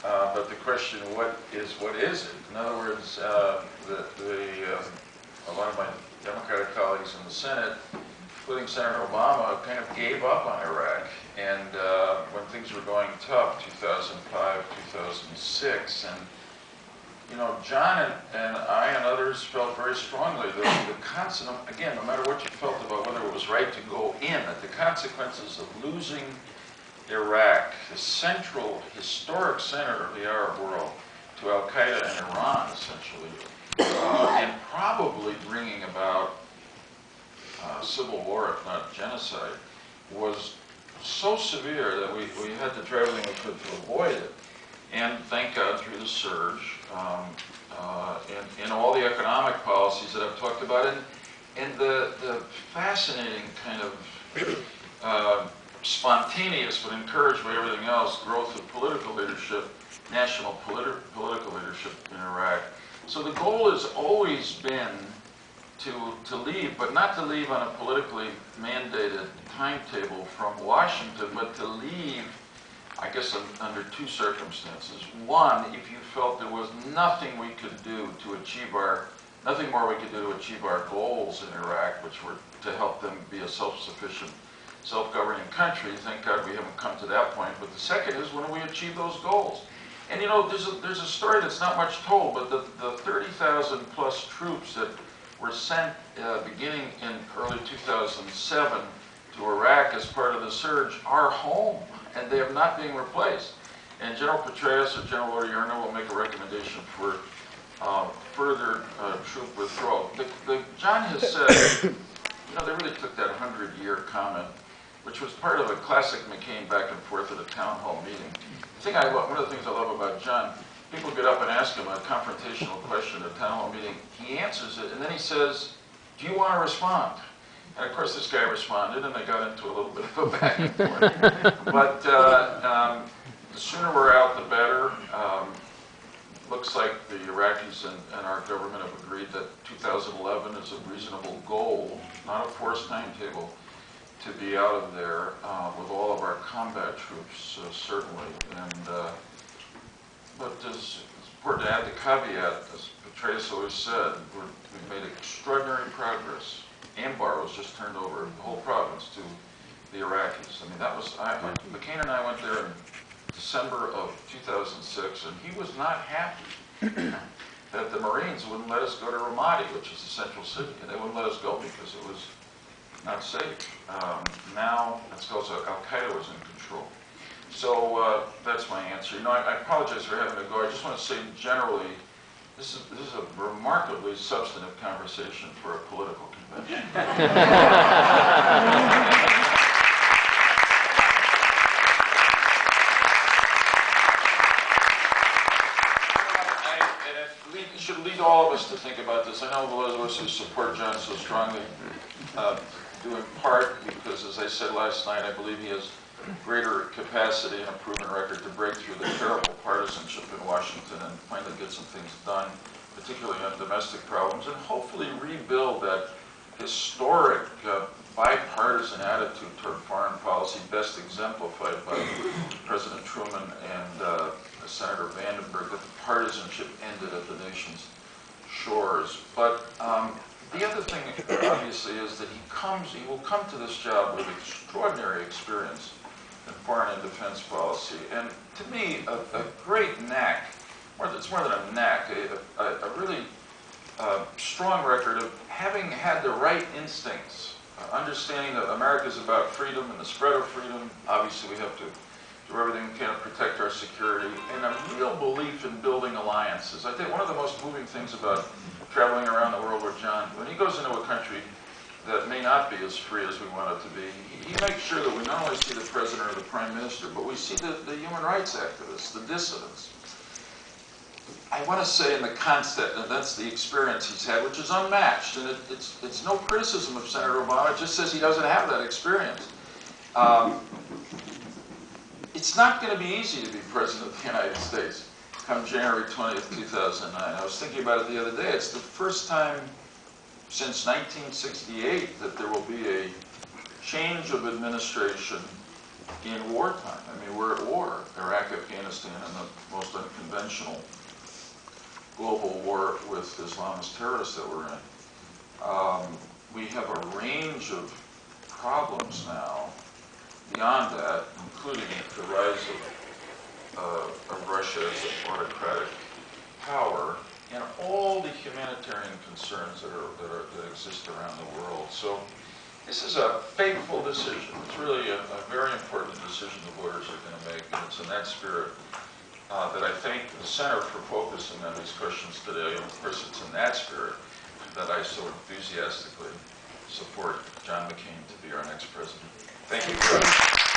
but the question, what is it? In other words, a lot of my Democratic colleagues in the Senate, including Senator Obama, kind of gave up on Iraq. And when things were going tough, 2005, 2006, and you know, John and I and others felt very strongly that the constant, again, no matter what you felt about whether it was right to go in, that the consequences of losing Iraq, the central, historic center of the Arab world, to Al-Qaeda and Iran, essentially, and probably bringing about civil war, if not genocide, was so severe that we had to try everything we could to avoid it. And thank God, through the surge, and all the economic policies that I've talked about, and the fascinating kind of spontaneous, but encouraged by everything else, growth of political leadership, national political leadership in Iraq. So the goal has always been to leave, but not to leave on a politically mandated timetable from Washington, but to leave, I guess, under two circumstances. One, if you felt there was nothing we could do to achieve nothing more we could do to achieve our goals in Iraq, which were to help them be a self-sufficient, self-governing country. Thank God we haven't come to that point. But the second is, when do we achieve those goals? And you know, there's a story that's not much told, but the 30,000 plus troops that were sent beginning in early 2007 to Iraq as part of the surge are home, and they have not been replaced. And General Petraeus or General Odierno will make a recommendation for further troop withdrawal. John has said, you know, they really took that 100-year comment, which was part of a classic McCain back and forth at a town hall meeting. One of the things I love about John, people get up and ask him a confrontational question at a town hall meeting. He answers it, and then he says, "Do you want to respond?" And of course, this guy responded, and they got into a little bit of a back and forth. But the sooner we're out, the better. Looks like the Iraqis and our government have agreed that 2011 is a reasonable goal, not a forced timetable, to be out of there with all of our combat troops, certainly. But it's important to add the caveat, as Petraeus always said, we've made extraordinary progress. Anbar was just turned over, the whole province, to the Iraqis. I mean, that was, McCain and I went there in December of 2006, and he was not happy that the Marines wouldn't let us go to Ramadi, which is the central city, and they wouldn't let us go because it was not safe. Now, it's because Al-Qaeda was in control. So that's my answer. You know, I apologize for having to go. I just want to say generally, this is a remarkably substantive conversation for a political convention. It should lead all of us to think about this. I know those of us who support John so strongly do in part because, as I said last night, I believe he has greater capacity and a proven record to break through the terrible partisanship in Washington and finally get some things done, particularly on domestic problems, and hopefully rebuild that historic bipartisan attitude toward foreign policy, best exemplified by President Truman and Senator Vandenberg, that the partisanship ended at the nation's shores. But the other thing, obviously, is that he will come to this job with extraordinary experience in foreign and defense policy, and to me, a great knack. It's more than a knack, a really strong record of having had the right instincts, understanding that America is about freedom and the spread of freedom. Obviously, we have to do everything we can to protect our security, and a real belief in building alliances. I think one of the most moving things about traveling around the world with John, when he goes into a country that may not be as free as we want it to be, he makes sure that we not only see the president or the prime minister, but we see the human rights activists, the dissidents. I want to say in the concept, and that's the experience he's had, which is unmatched, and it's no criticism of Senator Obama, it just says he doesn't have that experience. It's not going to be easy to be president of the United States come January 20th, 2009. I was thinking about it the other day. It's the first time since 1968 that there will be a change of administration in wartime. I mean, we're at war, Iraq, Afghanistan, and the most multidimensional global war with Islamist terrorists that we're in. We have a range of problems now beyond that, including the rise of Russia as an autocratic power and all the humanitarian concerns that exist around the world. So this is a fateful decision. It's really a very important decision the voters are going to make, and it's in that spirit that I thank the Center for focusing on these questions today. And of course, it's in that spirit that I so enthusiastically support John McCain to be our next president. Thank you.